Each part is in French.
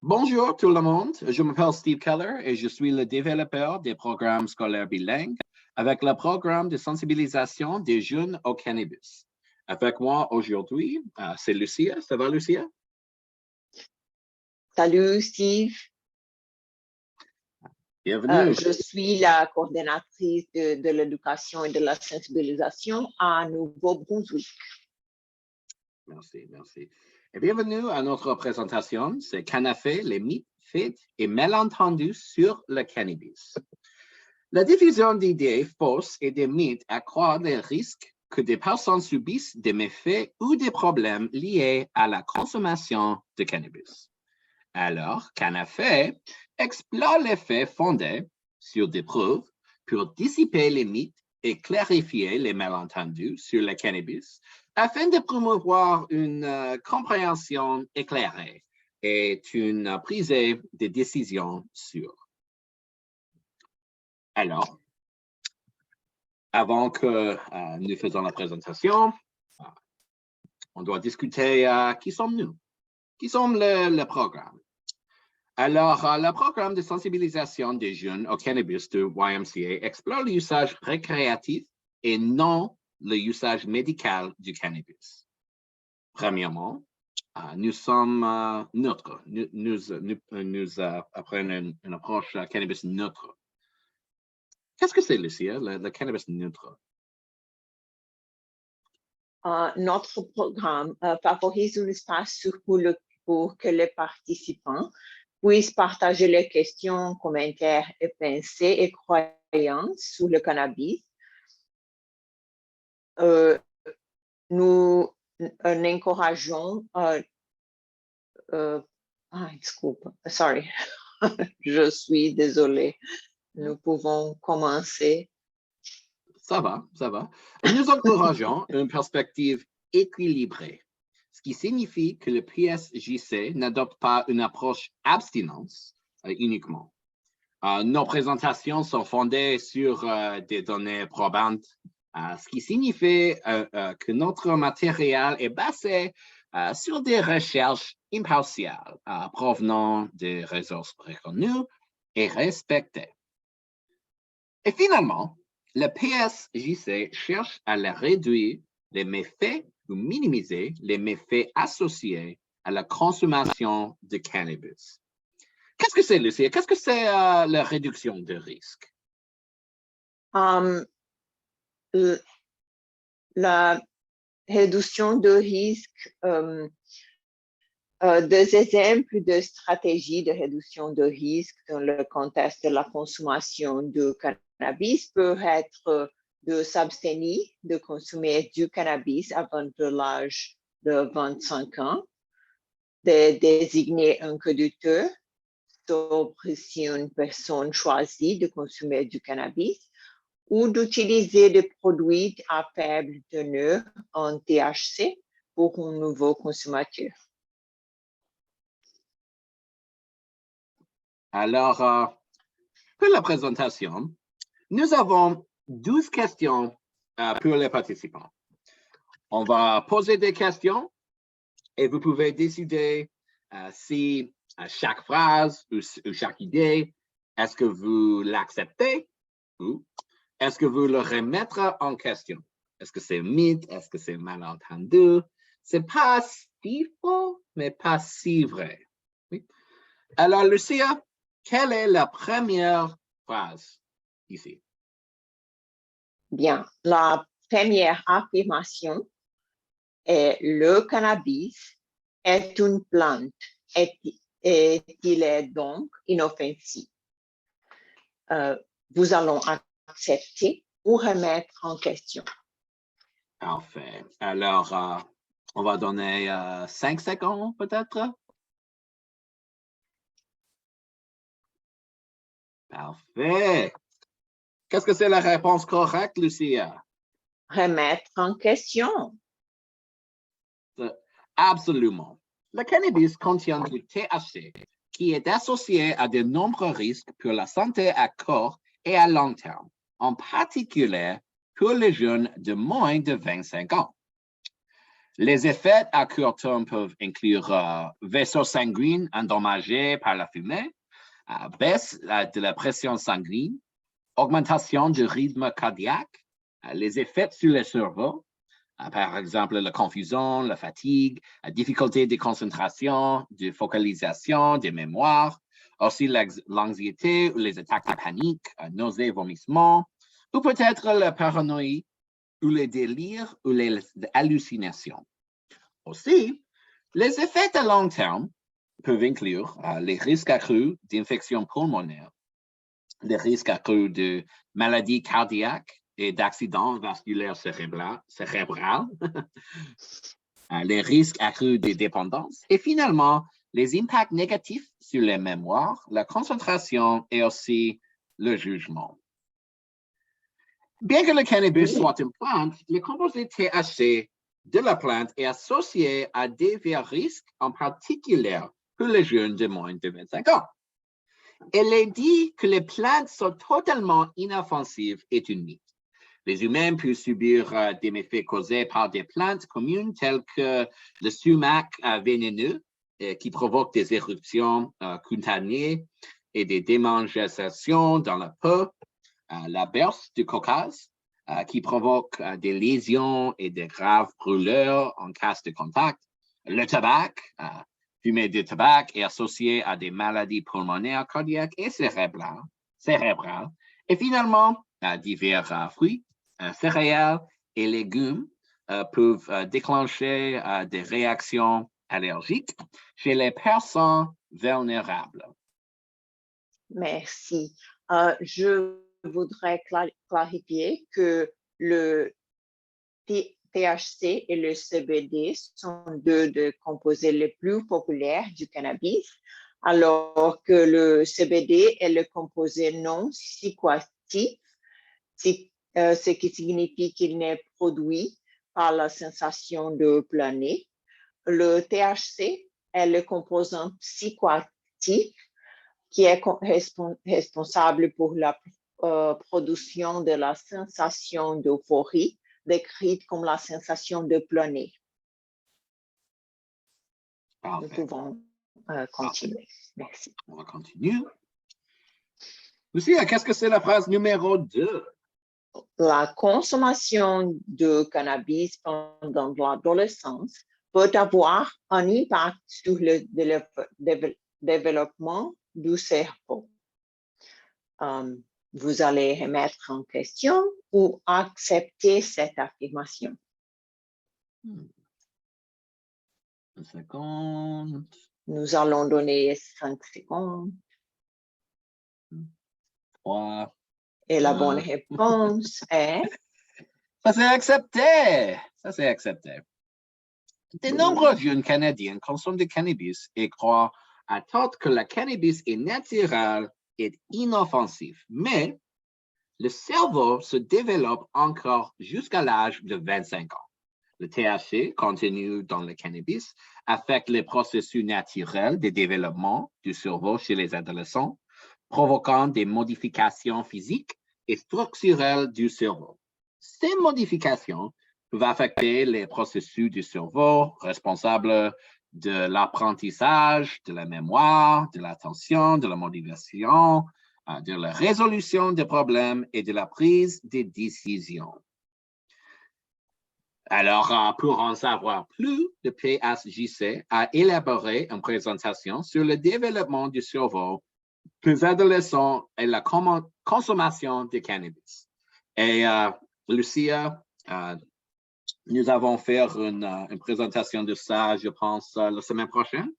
Bonjour tout le monde, je m'appelle Steve Keller et je suis le développeur des programmes scolaires bilingues avec le programme de sensibilisation des jeunes au cannabis. Avec moi aujourd'hui, c'est Lucia. Ça va, Lucia? Salut Steve. Bienvenue. Je suis la coordonnatrice de l'éducation et de la sensibilisation à Nouveau-Brunswick. Merci, merci. Et bienvenue à notre présentation, c'est Canafé, les mythes, faits et malentendus sur le cannabis. La diffusion d'idées fausses et des mythes accroît les risques que des personnes subissent des méfaits ou des problèmes liés à la consommation de cannabis. Alors, Canafé explore les faits fondés sur des preuves pour dissiper les mythes et clarifier les malentendus sur le cannabis afin de promouvoir une compréhension éclairée et une prise de décision sûre. Alors, avant que nous faisons la présentation, on doit discuter qui sommes-nous? Qui sommes le programme? Alors, le programme de sensibilisation des jeunes au cannabis de YMCA explore l'usage récréatif et non le usage médical du cannabis. Premièrement, nous sommes neutres. Nous apprenons une approche cannabis neutre. Qu'est-ce que c'est, Lucia, le cannabis neutre? Notre programme favorise un espace sûr pour que les participants puissent partager leurs questions, commentaires et pensées et croyances sur le cannabis. Nous encourageons, je suis désolée. Nous pouvons commencer. Ça va, ça va. Nous encourageons une perspective équilibrée, ce qui signifie que le PSJC n'adopte pas une approche abstinence uniquement. Nos présentations sont fondées sur des données probantes, ce qui signifie que notre matériel est basé sur des recherches impartiales provenant des ressources reconnues et respectées. Et finalement, le PSJC cherche à réduire les méfaits ou minimiser les méfaits associés à la consommation de cannabis. Qu'est-ce que c'est, Lucie? Qu'est-ce que c'est la réduction de risque? La réduction de risque, des exemples de stratégies de réduction de risque dans le contexte de la consommation de cannabis peut être de s'abstenir de consommer du cannabis avant l'âge de 25 ans, de désigner un conducteur sobre si une personne choisit de consommer du cannabis ou d'utiliser des produits à faible teneur en THC pour un nouveau consommateur. Alors, pour la présentation, nous avons 12 questions pour les participants. On va poser des questions et vous pouvez décider si chaque phrase ou chaque idée, est-ce que vous l'acceptez ou est-ce que vous le remettre en question? Est-ce que c'est mythe? Est-ce que c'est malentendu? C'est pas si faux, mais pas si vrai. Oui. Alors, Lucia, quelle est la première phrase ici? Bien, la première affirmation est le cannabis est une plante et il est donc inoffensif. Vous allons accepter ou remettre en question. Parfait. Alors, on va donner 5 secondes peut-être. Parfait. Qu'est-ce que c'est la réponse correcte, Lucia? Remettre en question. Absolument. Le cannabis contient du THC qui est associé à de nombreux risques pour la santé à court et à long terme, en particulier pour les jeunes de moins de 25 ans. Les effets à court terme peuvent inclure vaisseaux sanguins endommagés par la fumée, baisse de la pression sanguine, augmentation du rythme cardiaque, les effets sur le cerveau, par exemple la confusion, la fatigue, la difficulté de concentration, de focalisation, de mémoire, aussi l'anxiété ou les attaques de panique, nausées, vomissements, ou peut-être la paranoïa ou les délires ou les hallucinations. Aussi, les effets à long terme peuvent inclure les risques accrus d'infections pulmonaires, les risques accrus de maladies cardiaques et d'accidents vasculaires cérébrales, les risques accrus de dépendance et finalement, les impacts négatifs sur les mémoires, la concentration et aussi le jugement. Bien que le cannabis soit une plante, le composé THC de la plante est associé à divers risques, en particulier pour les jeunes de moins de 25 ans. Elle est dit que les plantes sont totalement inoffensives est une mythe. Les humains peuvent subir des méfaits causés par des plantes communes telles que le sumac vénéneux qui provoque des éruptions cutanées et des démangeations dans la peau, la berce du Caucase qui provoque des lésions et des graves brûlures en cas de contact, le tabac, fumer du tabac est associé à des maladies pulmonaires, cardiaques et cérébrales. Et finalement, divers fruits, céréales et légumes peuvent déclencher des réactions allergiques chez les personnes vulnérables. Merci. Je voudrais clarifier que le THC et le CBD sont deux des composés les plus populaires du cannabis, alors que le CBD est le composé non psychoactif, ce qui signifie qu'il n'est produit par la sensation de planer. Le THC est le composant psychoactif qui est responsable pour la production de la sensation d'euphorie, décrite comme la sensation de planer. Nous pouvons continuer. Merci. On va continuer. Lucia, qu'est-ce que c'est la phrase numéro 2? La consommation de cannabis pendant l'adolescence peut avoir un impact sur le développement du cerveau. Vous allez remettre en question ou accepter cette affirmation. 1 seconde. Nous allons donner 5 secondes. 3. Et la bonne réponse est... Ça, c'est accepté. Ça, c'est accepté. De nombreux jeunes Canadiens consomment du cannabis et croient à tort que le cannabis est naturel et inoffensif. Mais le cerveau se développe encore jusqu'à l'âge de 25 ans. Le THC contenu dans le cannabis affecte les processus naturels de développement du cerveau chez les adolescents, provoquant des modifications physiques et structurelles du cerveau. Ces modifications peuvent affecter les processus du cerveau responsables de l'apprentissage, de la mémoire, de l'attention, de la motivation, de la résolution des problèmes et de la prise de décisions. Alors, pour en savoir plus, le PSJC a élaboré une présentation sur le développement du cerveau pour les adolescents et la consommation de cannabis. Et Lucia, nous allons faire une présentation de ça, je pense, la semaine prochaine.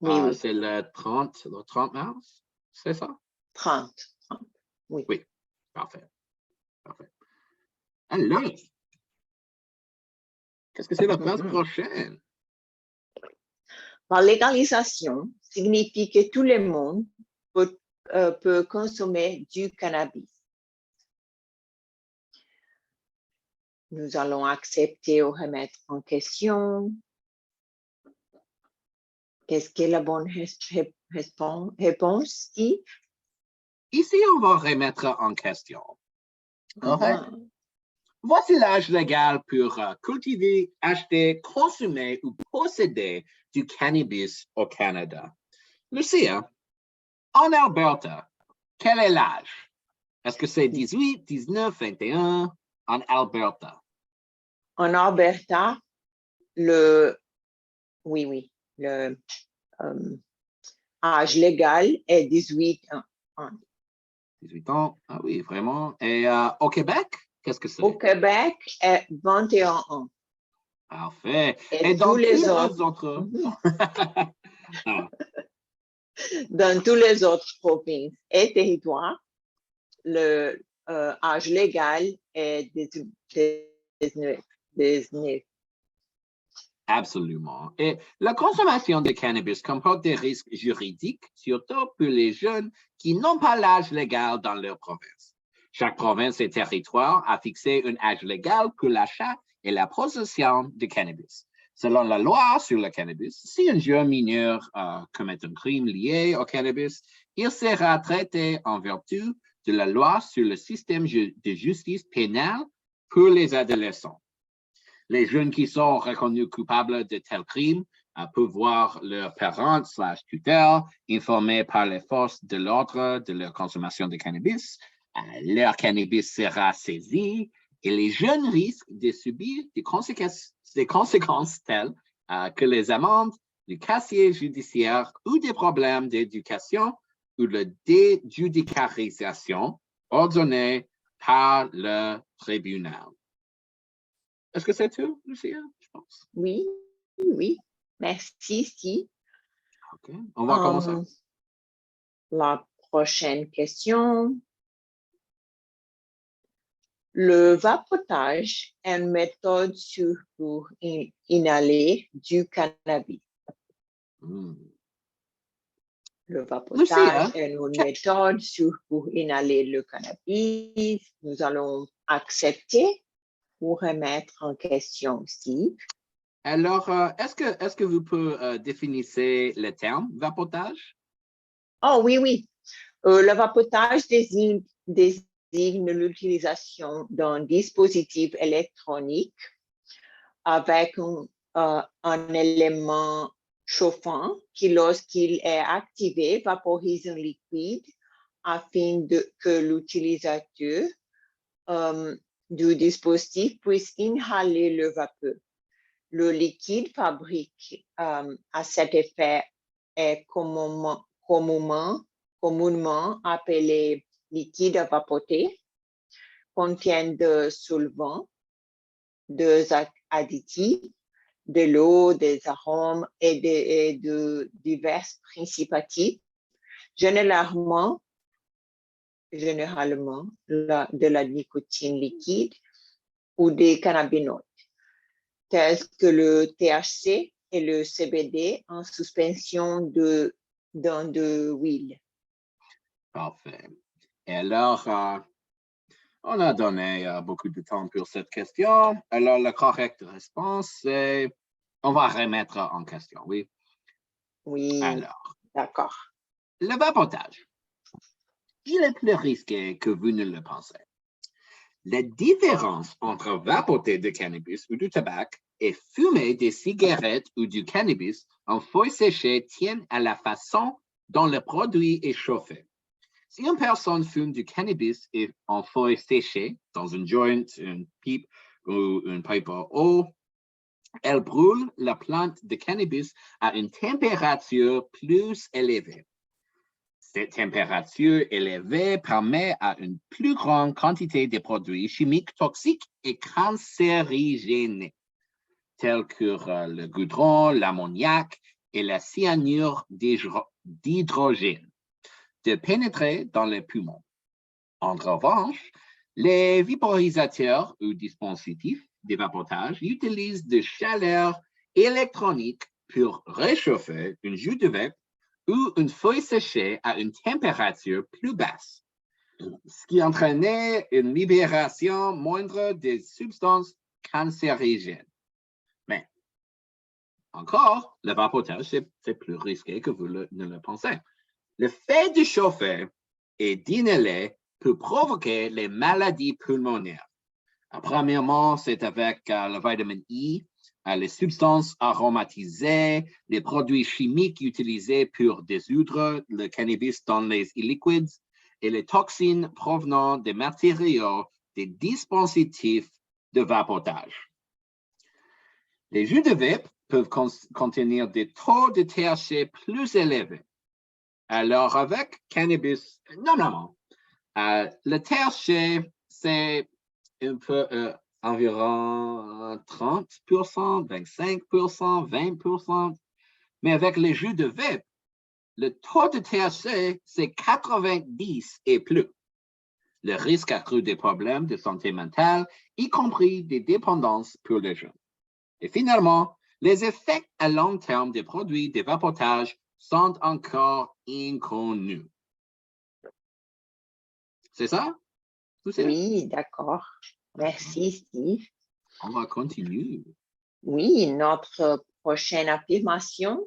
Oui. C'est le 30 mars, c'est ça? 30. Oui. Oui, parfait. Alors, qu'est-ce que c'est la phrase prochaine? La légalisation signifie que tout le monde peut consommer du cannabis. Nous allons accepter ou remettre en question. Qu'est-ce que la bonne réponse, Steve? Ici, on va remettre en question. Correct? Voici l'âge légal pour cultiver, acheter, consommer ou posséder du cannabis au Canada. Lucia, en Alberta, quel est l'âge? Est-ce que c'est 18, 19, 21 en Alberta? En Alberta, le âge légal est 18 ans. 18 ans, ah oui, vraiment. Et au Québec, qu'est-ce que c'est? Au Québec, est 21 ans. Parfait. Et dans tous les tous autres, Ah, dans tous les autres provinces et territoires, le âge légal est 19. absolument. Et la consommation de cannabis comporte des risques juridiques, surtout pour les jeunes qui n'ont pas l'âge légal dans leur province. Chaque province et territoire a fixé un âge légal pour l'achat et la possession de cannabis. Selon la loi sur le cannabis, si un jeune mineur commet un crime lié au cannabis, il sera traité en vertu de la loi sur le système de justice pénale pour les adolescents. Les jeunes qui sont reconnus coupables de tels crimes peuvent voir leurs parents/tuteurs informés par les forces de l'ordre de leur consommation de cannabis. Leur cannabis sera saisi et les jeunes risquent de subir des conséquences telles que les amendes, le casier judiciaire ou des problèmes d'éducation ou de déjudiciarisation ordonnés par le tribunal. Est-ce que c'est tout, Lucia, je pense? Oui, merci, si. OK, on va commencer. La prochaine question. Le vapotage est une méthode sûre pour inhaler du cannabis. Le vapotage est une méthode sûre pour inhaler le cannabis. Nous allons accepter ou remettre en question aussi. Alors, est-ce que vous pouvez définir le terme vapotage? Oh oui. Le vapotage désigne l'utilisation d'un dispositif électronique avec un élément chauffant qui, lorsqu'il est activé, vaporise un liquide afin que l'utilisateur du dispositif puisse inhaler le vapeur. Le liquide fabriqué à cet effet est communément appelé liquide à vapoter, contient de solvants, des additifs, de l'eau, des arômes et de divers principes actifs, généralement de la nicotine liquide ou des cannabinoïdes, tels que le THC et le CBD en suspension dans de l'huile. Parfait. Et alors, on a donné beaucoup de temps pour cette question. Alors, la correcte réponse, c'est on va remettre en question, oui? Oui, alors, d'accord. Le vapotage, il est plus risqué que vous ne le pensez. La différence entre vapoter de cannabis ou du tabac et fumer des cigarettes ou du cannabis en feuilles séchées tient à la façon dont le produit est chauffé. Si une personne fume du cannabis en feuilles séchées dans une joint, une pipe ou une pipe à eau, elle brûle la plante de cannabis à une température plus élevée. Cette température élevée permet à une plus grande quantité de produits chimiques toxiques et cancérigènes, tels que le goudron, l'ammoniac et la cyanure d'hydrogène, de pénétrer dans les poumons. En revanche, les vaporisateurs ou dispositifs de vapotage utilisent de chaleur électronique pour réchauffer une jus de vape ou une feuille séchée à une température plus basse, ce qui entraînait une libération moindre des substances cancérigènes. Mais encore, le vapotage, c'est plus risqué que vous ne le pensez. Le fait de chauffer et d'inhaler peut provoquer les maladies pulmonaires, Premièrement, c'est avec la vitamine E, les substances aromatisées, les produits chimiques utilisés pour dissoudre le cannabis dans les liquides et les toxines provenant des matériaux des dispositifs de vapotage. Les jus de vape peuvent contenir des taux de THC plus élevés. Alors, avec cannabis, normalement, le THC, c'est un peu environ 30%, 25%, 20%. Mais avec les jus de vape, le taux de THC, c'est 90 et plus. Le risque accru des problèmes de santé mentale, y compris des dépendances pour les jeunes. Et finalement, les effets à long terme des produits de vapotage sont encore inconnus. C'est ça? Oui, d'accord. Merci, Steve. On va continuer. Oui, notre prochaine affirmation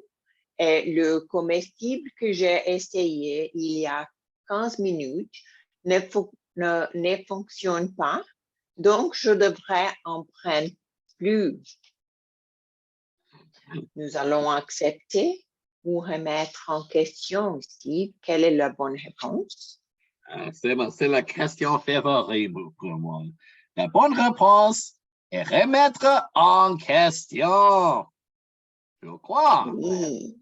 est le comestible que j'ai essayé il y a 15 minutes ne fonctionne pas, donc je devrais en prendre plus. Nous allons accepter ou remettre en question, Steve. Quelle est la bonne réponse? C'est la question favorite pour moi. La bonne réponse est remettre en question. Je crois. Oui.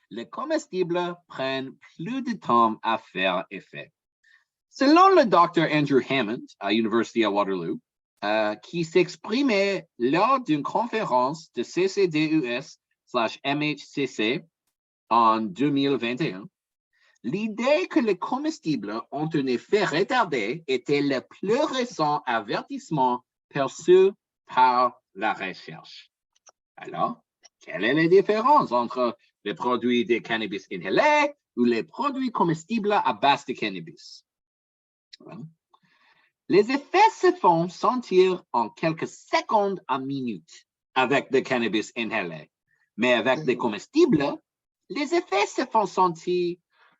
Les comestibles prennent plus de temps à faire effet. Selon le Dr. Andrew Hammond à l'Université à Waterloo, qui s'exprimait lors d'une conférence de CCDUS/MHCC en 2021, l'idée que les comestibles ont un effet retardé était le plus récent avertissement perçu par la recherche. Alors, quelle est la différence entre les produits de cannabis inhalés ou les produits comestibles à base de cannabis? Les effets se font sentir en quelques secondes à minutes avec le cannabis inhalé, mais avec les comestibles, les effets se font sentir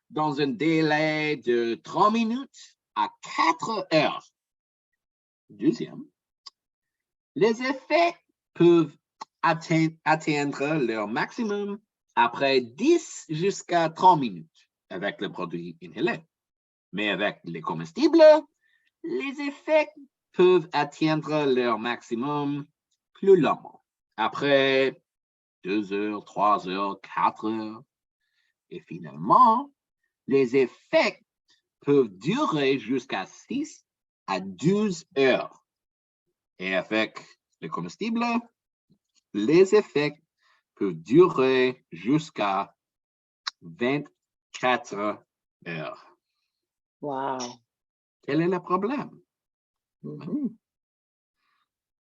dans un délai de 3 minutes à 4 heures. Deuxième, les effets peuvent atteindre leur maximum après 10 jusqu'à 30 minutes avec le produit inhalé. Mais avec les comestibles, les effets peuvent atteindre leur maximum plus lentement, après 2 heures, 3 heures, 4 heures. Et finalement, les effets peuvent durer jusqu'à 6 à 12 heures. Et avec les comestibles, les effets peuvent durer jusqu'à 24 heures. Wow. Quel est le problème? Mm-hmm.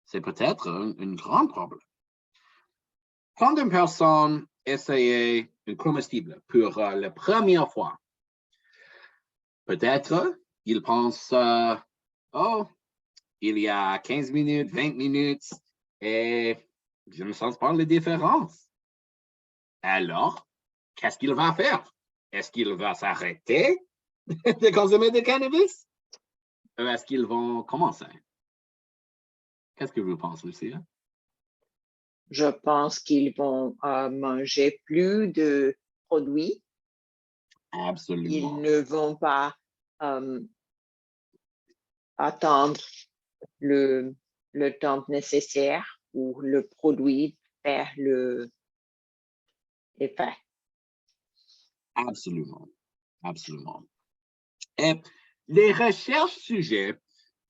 C'est peut-être un grand problème. Quand une personne essayait un comestible pour la première fois, peut-être il pense, oh, il y a 15 minutes, 20 minutes, et je ne sens pas la différence. Alors, qu'est-ce qu'il va faire? Est-ce qu'il va s'arrêter de consommer du cannabis? Ou est-ce qu'ils vont commencer? Qu'est-ce que vous pensez, Lucia? Je pense qu'ils vont manger plus de produits. Absolument. Ils ne vont pas attendre le temps nécessaire pour le produit faire l'effet. Absolument. Absolument. Et les recherches suggèrent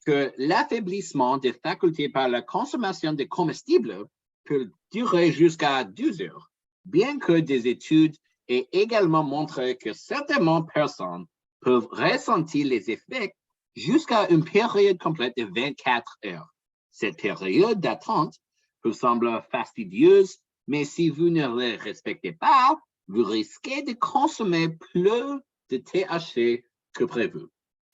que l'affaiblissement des facultés par la consommation de comestibles peut durer jusqu'à 12 heures, bien que des études aient également montré que certaines personnes peuvent ressentir les effets jusqu'à une période complète de 24 heures. Cette période d'attente peut sembler fastidieuse, mais si vous ne les respectez pas, vous risquez de consommer plus de THC que prévu,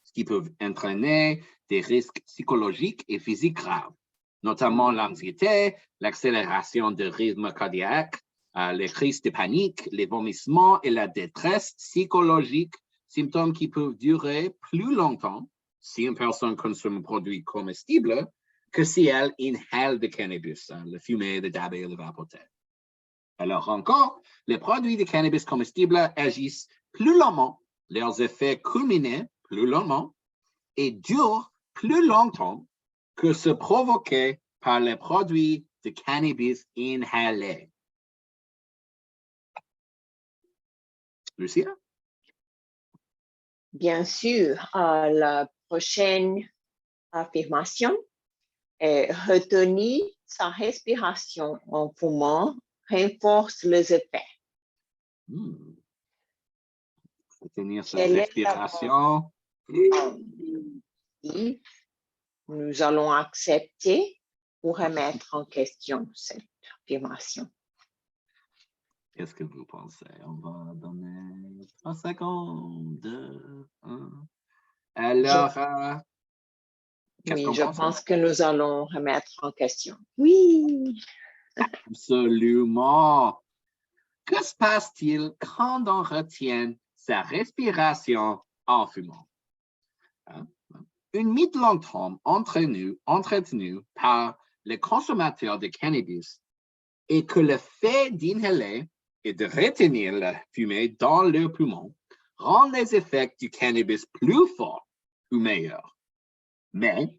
ce qui peut entraîner des risques psychologiques et physiques graves, notamment l'anxiété, l'accélération du rythme cardiaque, les crises de panique, les vomissements et la détresse psychologique, symptômes qui peuvent durer plus longtemps si une personne consomme un produit comestible que si elles inhalent de cannabis, le fumée, le tabac et le vapoteur. Alors encore, les produits de cannabis comestibles agissent plus lentement, leurs effets culminent plus lentement et durent plus longtemps que ceux provoqués par les produits de cannabis inhalés. Lucia? Bien sûr, la prochaine affirmation est retenir sa respiration en fumant renforce les effets. Retenir sa Quelle est respiration. Nous allons accepter ou remettre en question cette affirmation. Qu'est-ce que vous pensez? On va donner 3 secondes. 2, 1. Alors, qu'est-ce qu'on je pense? pense que nous allons remettre en question. Oui. Absolument. Que se passe-t-il quand on retient sa respiration en fumant? Une mythe longtemps entretenue par les consommateurs de cannabis est que le fait d'inhaler et de retenir la fumée dans leurs poumons rend les effets du cannabis plus forts ou meilleurs. Mais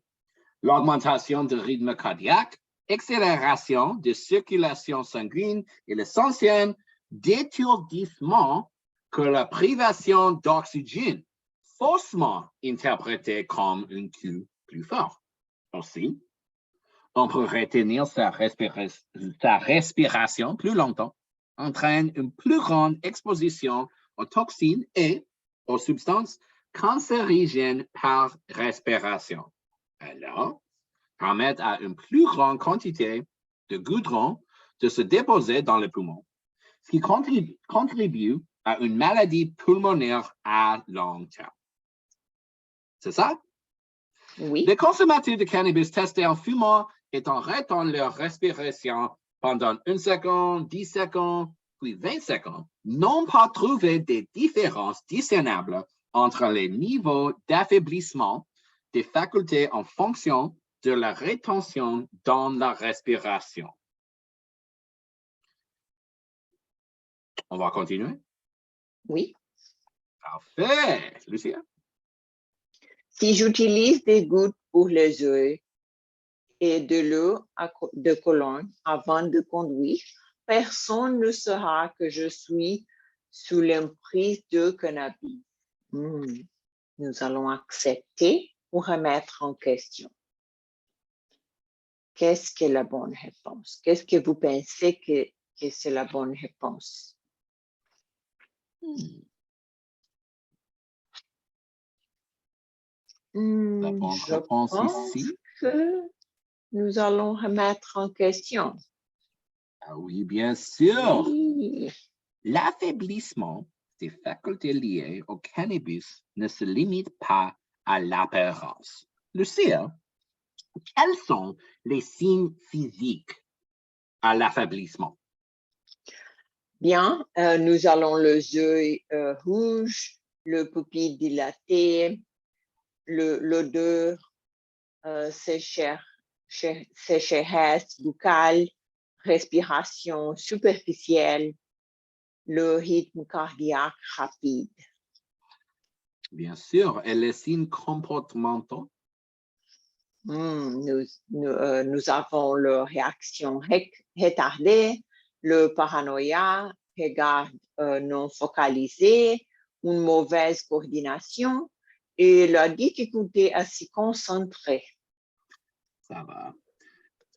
l'augmentation du rythme cardiaque, accélération de circulation sanguine et l'essentiel d'étourdissement que la privation d'oxygène, faussement interprétée comme un coup plus fort. Aussi, on peut retenir sa respiration plus longtemps, entraîne une plus grande exposition aux toxines et aux substances cancérigènes par respiration. Alors, permettre à une plus grande quantité de goudron de se déposer dans les poumons, ce qui contribue à une maladie pulmonaire à long terme. C'est ça? Oui. Les consommateurs de cannabis testés en fumant et en retenant leur respiration pendant 1 seconde, 10 secondes, puis 20 secondes, n'ont pas trouvé des différences discernables entre les niveaux d'affaiblissement des facultés en fonction de la rétention dans la respiration. On va continuer? Oui. Parfait. Lucia? Si j'utilise des gouttes pour les yeux et de l'eau de Cologne avant de conduire, personne ne saura que je suis sous l'emprise de cannabis. Nous allons accepter ou remettre en question. Qu'est-ce que la bonne réponse? Qu'est-ce que vous pensez que c'est la bonne réponse? La bonne réponse ici? Que nous allons remettre en question. Ah oui, bien sûr. Oui. L'affaiblissement des facultés liées au cannabis ne se limite pas à l'apparence. Lucia, quels sont les signes physiques à l'affaiblissement? Bien, nous allons les yeux rouges, le pupille dilaté, l'odeur, sécheresse buccale, respiration superficielle, le rythme cardiaque rapide. Bien sûr, et les signes comportementaux? Nous avons la réaction retardée, le paranoïa, regard non focalisé, une mauvaise coordination et la difficulté à s'y concentrer. Ça va.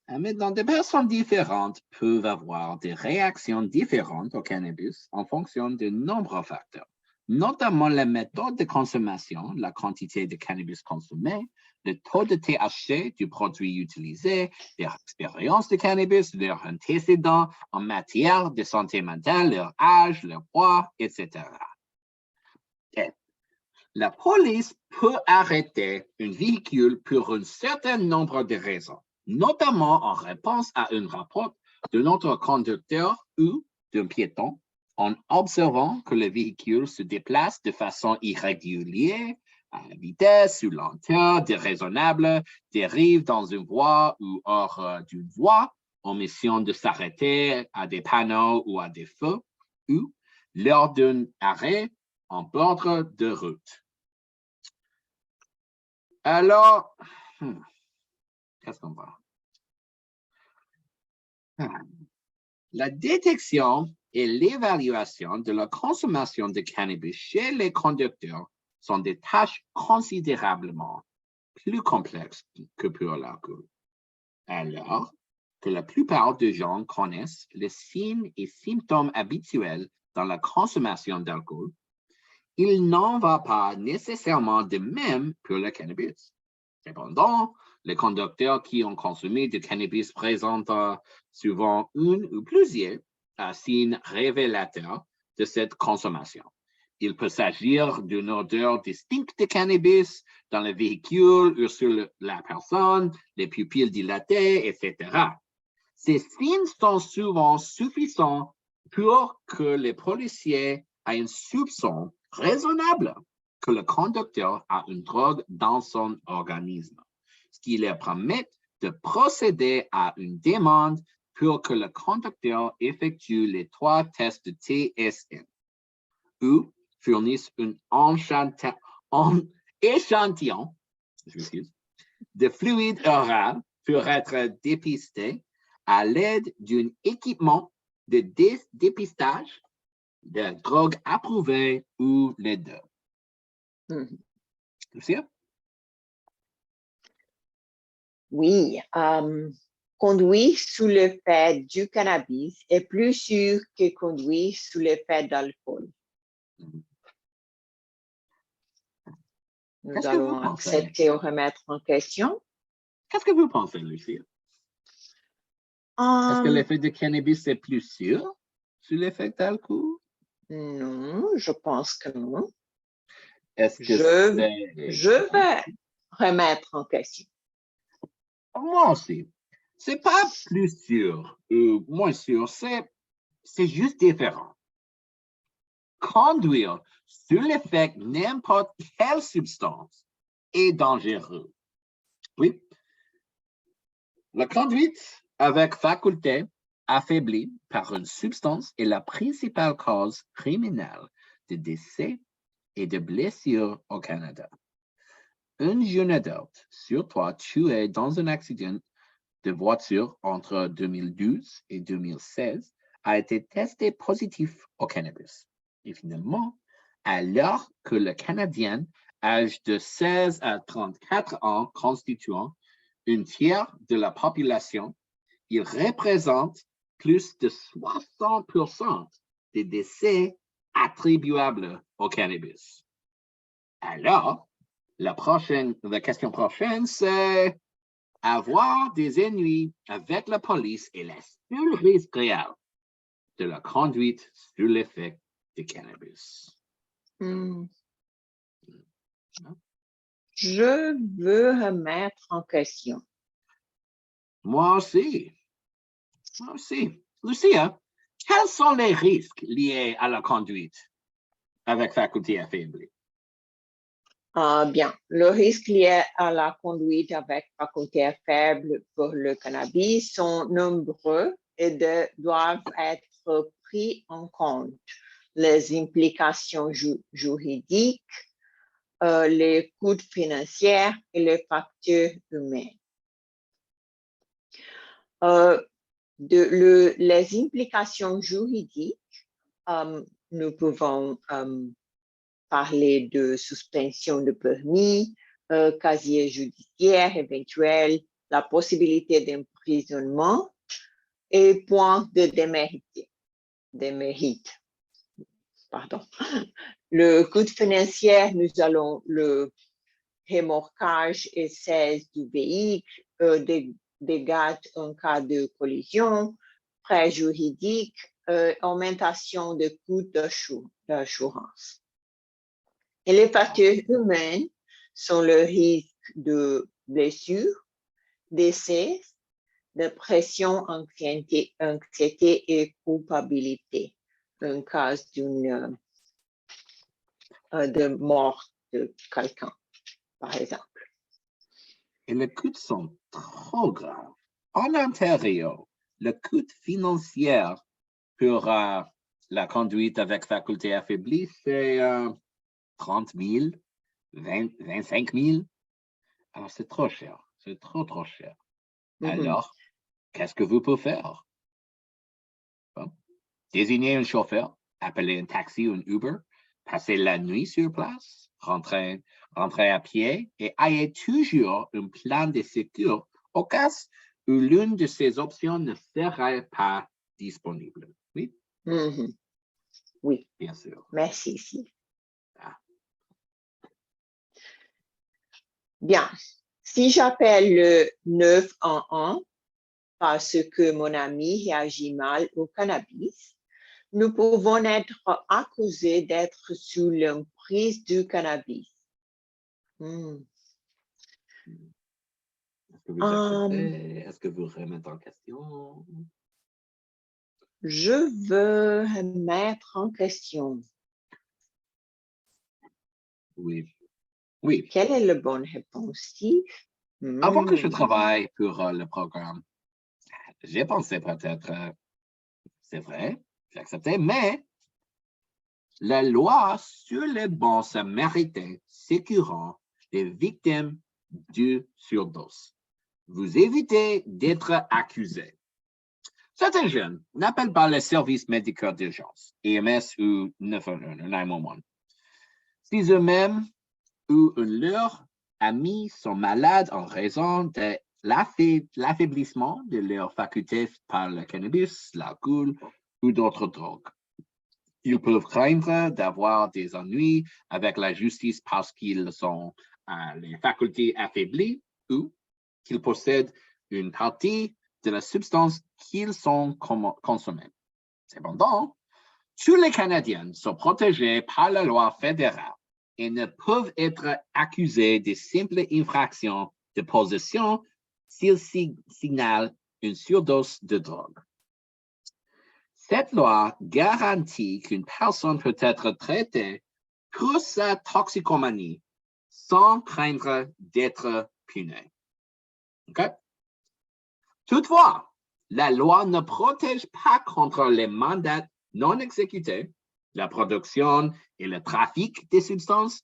Maintenant, des personnes différentes peuvent avoir des réactions différentes au cannabis en fonction de nombreux facteurs, notamment les méthodes de consommation, la quantité de cannabis consommé, le taux de THC du produit utilisé, leur expérience de cannabis, leurs antécédents en matière de santé mentale, leur âge, leur poids, etc. Et la police peut arrêter un véhicule pour un certain nombre de raisons, notamment en réponse à un rapport de notre conducteur ou d'un piéton, en observant que le véhicule se déplace de façon irrégulière à vitesse ou lenteur déraisonnable, dérive dans une voie ou hors d'une voie, omission de s'arrêter à des panneaux ou à des feux, ou lors d'un arrêt en bord de route. Alors, qu'est-ce qu'on va? La détection et l'évaluation de la consommation de cannabis chez les conducteurs sont des tâches considérablement plus complexes que pour l'alcool. Alors que la plupart des gens connaissent les signes et symptômes habituels dans la consommation d'alcool, il n'en va pas nécessairement de même pour le cannabis. Cependant, les conducteurs qui ont consommé du cannabis présentent souvent une ou plusieurs signes révélateurs de cette consommation. Il peut s'agir d'une odeur distincte de cannabis dans le véhicule ou sur la personne, les pupilles dilatées, etc. Ces signes sont souvent suffisants pour que les policiers aient un soupçon raisonnable que le conducteur a une drogue dans son organisme, ce qui leur permet de procéder à une demande pour que le conducteur effectue les 3 tests de TSN ou fournisse un échantillon de fluide oral pour être dépisté à l'aide d'un équipement de dépistage de drogue approuvée ou les deux. Lucia? Oui, conduire sous l'effet du cannabis est plus sûr que conduire sous l'effet d'alcool. Nous allons accepter ou remettre en question. Qu'est-ce que vous pensez, Lucia? Est-ce que l'effet de cannabis est plus sûr sous l'effet d'alcool? Non, je pense que non. Est-ce que je vais remettre en question. Moi aussi. C'est pas plus sûr ou moins sûr, c'est juste différent. Conduire sous l'effet n'importe quelle substance est dangereux. Oui. La conduite avec faculté affaiblie par une substance est la principale cause criminelle de décès et de blessures au Canada. Un jeune adulte sur 3 tué dans un accident de voiture entre 2012 et 2016 a été testé positif au cannabis. Et finalement, alors que le Canadien âgé de 16 à 34 ans constituant un tiers de la population, il représente plus de 60% des décès attribuables au cannabis. Alors, la question prochaine, c'est avoir des ennuis avec la police est le seul risque réel de la conduite sous l'effet de cannabis. Je veux remettre en question. Moi aussi. Lucia, quels sont les risques liés à la conduite avec faculté affaiblie? Bien, le risque lié à la conduite avec faculté faible pour le cannabis sont nombreux et doivent être pris en compte. Les implications juridiques, les coûts financiers et les facteurs humains. Les implications juridiques, nous pouvons parler de suspension de permis, casier judiciaire éventuel, la possibilité d'emprisonnement et point de démérite. Pardon. Le coût financier, nous allons le remorquage et cesse du véhicule, dégâts en cas de collision, frais juridiques, augmentation des coûts d'assurance. Et les facteurs humains sont le risque de blessure, décès, dépression, anxiété et culpabilité en cas de mort de quelqu'un, par exemple. Et les coûts sont trop grands. En Ontario, le coût financier pour la conduite avec faculté affaiblie, c'est 30 000, 25 000. Alors, c'est trop cher. C'est trop cher. Alors, qu'est-ce que vous pouvez faire? Bon. Désigner un chauffeur, appeler un taxi ou un Uber, passer la nuit sur place, rentrer à pied et ayez toujours un plan de secours au cas où l'une de ces options ne serait pas disponible. Oui? Oui. Bien sûr. Merci, Steve. Bien. Si j'appelle le 911 parce que mon ami réagit mal au cannabis, nous pouvons être accusés d'être sous l'emprise du cannabis. Est-ce que vous acceptez? Est-ce que vous remettez en question? Je veux remettre en question. Oui. Oui. Quelle est la bonne réponse, Steve? Avant que je travaille pour le programme, j'ai pensé peut-être, c'est vrai, j'ai accepté, mais la loi sur les bons samaritain sécurant les victimes de surdose. Vous évitez d'être accusé. Certains jeunes n'appellent pas les services médicaux d'urgence, EMS ou 911. Si eux-mêmes ou leurs amis sont malades en raison de l'affaiblissement de leurs facultés par le cannabis, l'alcool ou d'autres drogues. Ils peuvent craindre d'avoir des ennuis avec la justice parce qu'ils ont les facultés affaiblies ou qu'ils possèdent une partie de la substance qu'ils ont consommée. Cependant, tous les Canadiens sont protégés par la loi fédérale et ne peuvent être accusés de simples infractions de possession s'ils signalent une surdose de drogue. Cette loi garantit qu'une personne peut être traitée pour sa toxicomanie sans craindre d'être punie. Okay? Toutefois, la loi ne protège pas contre les mandats non exécutés, la production et le trafic des substances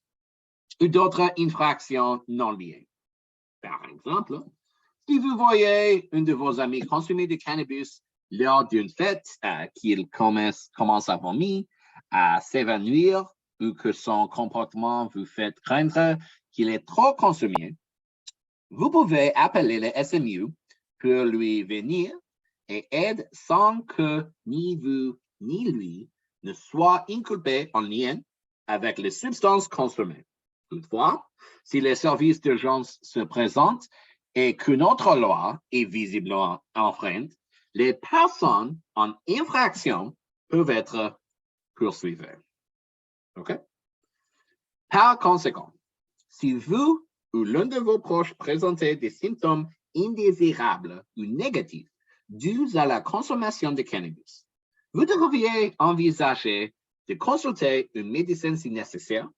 ou d'autres infractions non liées. Par exemple, si vous voyez un de vos amis consommer du cannabis lors d'une fête, qu'il commence à vomir, à s'évanouir ou que son comportement vous fait craindre qu'il est trop consommé, vous pouvez appeler le SMU pour lui venir et aide sans que ni vous ni lui ne soient inculpés en lien avec les substances consommées. Toutefois, si les services d'urgence se présentent et qu'une autre loi est visiblement enfreinte, les personnes en infraction peuvent être poursuivies. Okay? Par conséquent, si vous ou l'un de vos proches présentez des symptômes indésirables ou négatifs dus à la consommation de cannabis, vous devriez envisager de consulter un médecin si nécessaire,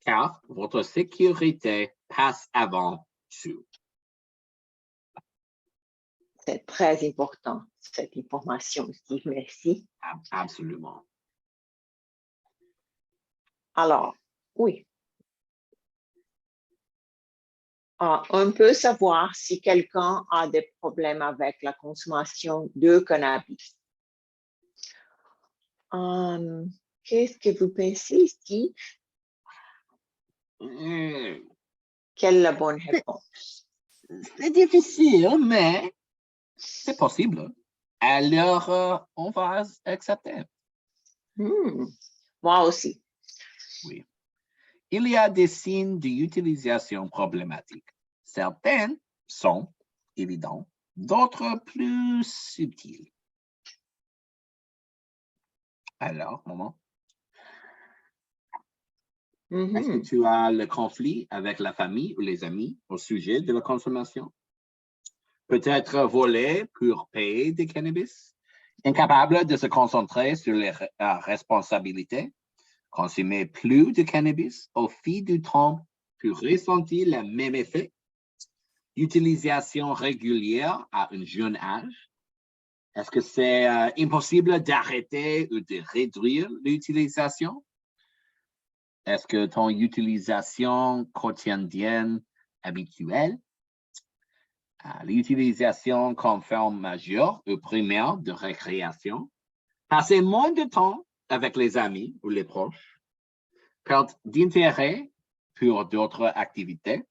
car votre sécurité passe avant tout. C'est très important, cette information, Steve. Merci. Absolument. Alors, oui. On peut savoir si quelqu'un a des problèmes avec la consommation de cannabis. Qu'est-ce que vous pensez, Steve? Quelle est la bonne réponse? C'est difficile, mais c'est possible. Alors, on va accepter. Moi aussi. Oui. Il y a des signes d'utilisation problématiques. Certains sont évidents, d'autres plus subtils. Alors, maman, est-ce que tu as le conflit avec la famille ou les amis au sujet de la consommation? Peut-être voler pour payer des cannabis? Incapable de se concentrer sur les responsabilités? Consommer plus de cannabis au fil du temps pour ressentir le même effet. Utilisation régulière à un jeune âge. Est-ce que c'est impossible d'arrêter ou de réduire l'utilisation? Est-ce que ton utilisation quotidienne habituelle? L'utilisation comme forme majeure ou primaire de récréation. Passer moins de temps avec les amis ou les proches. Perte d'intérêt pour d'autres activités.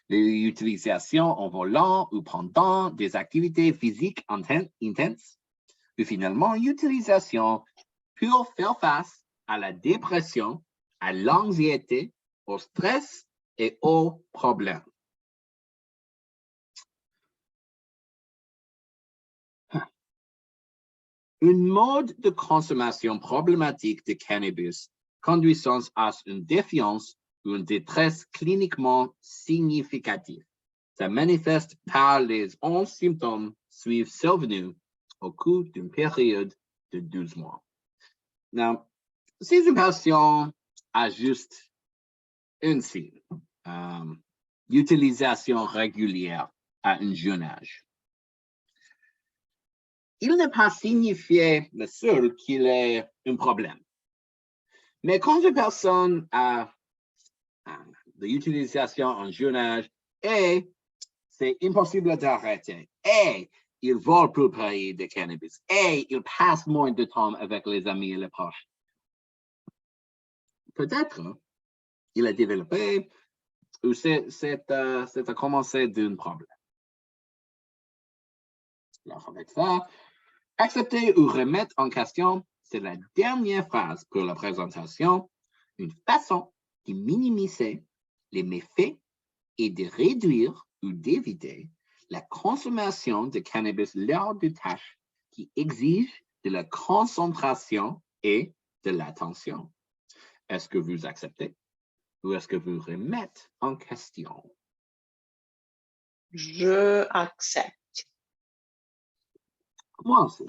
L'utilisation en volant ou pendant des activités physiques intenses. Puis finalement, l'utilisation pour faire face à la dépression, à l'anxiété, au stress et aux problèmes. Une mode de consommation problématique de cannabis conduisant à une défiance ou une détresse cliniquement significative. Ça manifeste par les 11 symptômes suivants survenus au cours d'une période de 12 mois. Now, si une patient a juste un signe, utilisation régulière à un jeune âge, il n'est pas signifié le seul qu'il ait un problème. Mais quand une personne a de l'utilisation en jeune âge et c'est impossible d'arrêter et il vole plus près de cannabis et il passe moins de temps avec les amis et les proches, peut-être il a développé ou c'est à commencer d'un problème. Alors avec ça, accepter ou remettre en question, c'est la dernière phrase pour la présentation, une façon de minimiser les méfaits et de réduire ou d'éviter la consommation de cannabis lors de tâches qui exigent de la concentration et de l'attention. Est-ce que vous acceptez ou est-ce que vous remettez en question? Je accepte. Moi aussi.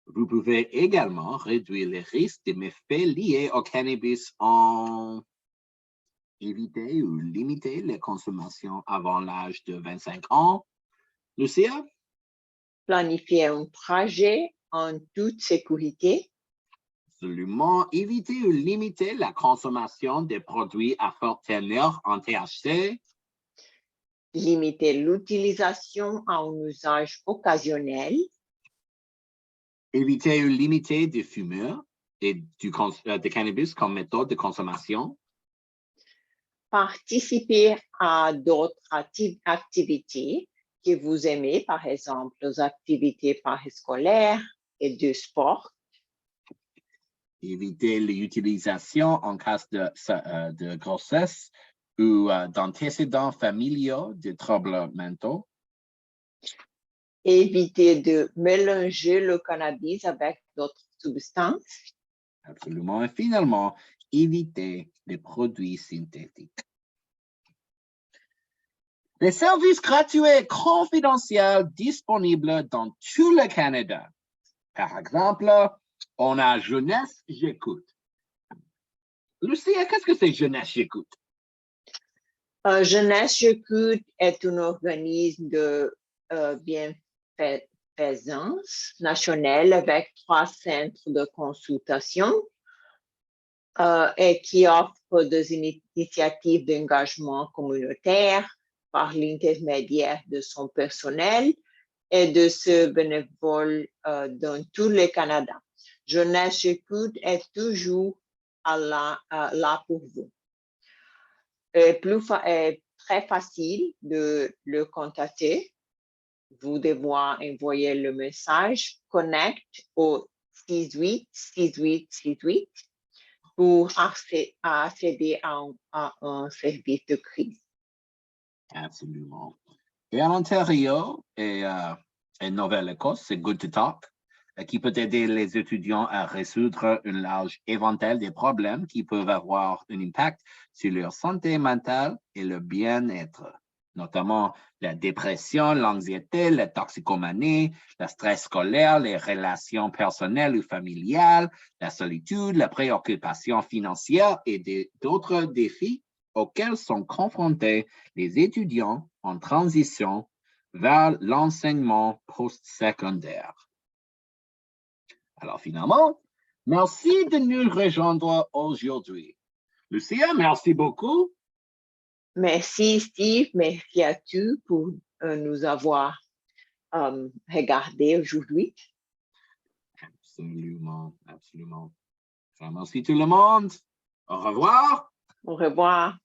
Vous pouvez également réduire les risques de méfaits liés au cannabis en éviter ou limiter les consommations avant l'âge de 25 ans. Lucia? Planifier un trajet en toute sécurité. Absolument. Éviter ou limiter la consommation des produits à fort teneur en THC. Limiter l'utilisation à un usage occasionnel. Éviter ou limiter des fumeurs et de cannabis comme méthode de consommation. Participer à d'autres activités que vous aimez, par exemple, les activités périscolaires et de sport. Éviter l'utilisation en cas de grossesse ou d'antécédents familiaux de troubles mentaux. Éviter de mélanger le cannabis avec d'autres substances. Absolument. Et finalement, éviter les produits synthétiques. Les services gratuits et confidentiels disponibles dans tout le Canada. Par exemple, on a Jeunesse J'écoute. Lucia, qu'est-ce que c'est Jeunesse J'écoute? Jeunesse J'écoute est un organisme de bienfaisance nationale avec 3 centres de consultation et qui offre des initiatives d'engagement communautaire par l'intermédiaire de son personnel et de ses bénévoles dans tout le Canada. Jeunesse J'écoute est toujours là pour vous. Est très facile de le contacter. Vous devez envoyer le message Connect au 686868 pour accéder à un service de crise. Absolument. Et en Ontario et Nouvelle-Écosse, c'est Good to Talk, qui peut aider les étudiants à résoudre un large éventail des problèmes qui peuvent avoir un impact sur leur santé mentale et leur bien-être. notamment la dépression, l'anxiété, la toxicomanie, le stress scolaire, les relations personnelles ou familiales, la solitude, la préoccupation financière et d'autres défis auxquels sont confrontés les étudiants en transition vers l'enseignement postsecondaire. Alors finalement, merci de nous rejoindre aujourd'hui. Lucia, merci beaucoup. Merci Steve, merci à toi pour nous avoir regardé aujourd'hui. Absolument, absolument. Merci tout le monde. Au revoir. Au revoir.